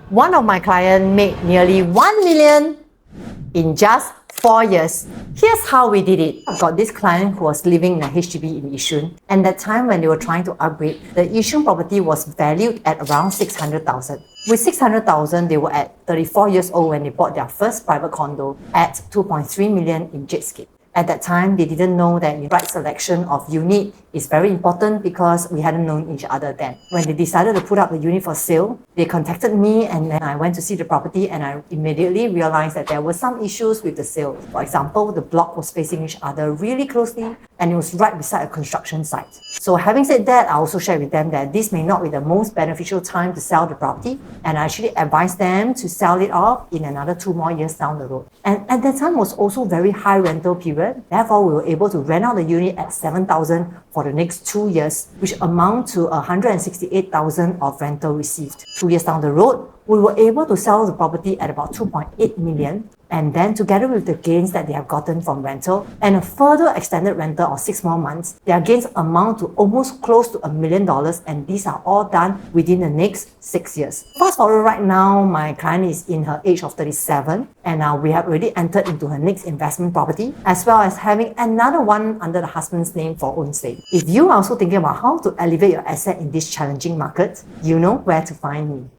One of my clients made nearly 1 million in just 4 years. Here's how we did it. I've got this client who was living in a HDB in Yishun, and that time when they were trying to upgrade, the Yishun property was valued at around 600,000. With 600,000, they were at 34 years old when they bought their first private condo at 2.3 million in Jadescape. At that time, they didn't know that the right selection of unit is very important because we hadn't known each other then. When they decided to put up the unit for sale, they contacted me and then I went to see the property and I immediately realized that there were some issues with the sale. For example, the block was facing each other really closely and it was right beside a construction site. So having said that, I also shared with them that this may not be the most beneficial time to sell the property, and I actually advised them to sell it off in another 2 more years down the road. And at that time was also very high rental period. Therefore, we were able to rent out the unit at 7,000 for the next 2 years, which amount to 168,000 of rental received. 2 years down the road, we were able to sell the property at about 2.8 million. And then together with the gains that they have gotten from rental and a further extended rental of 6 more months, their gains amount to almost close to $1 million, and these are all done within the next 6 years. Fast forward right now, my client is in her age of 37 and we have already entered into her next investment property, as well as having another one under the husband's name for own sake. If you are also thinking about how to elevate your asset in this challenging market, you know where to find me.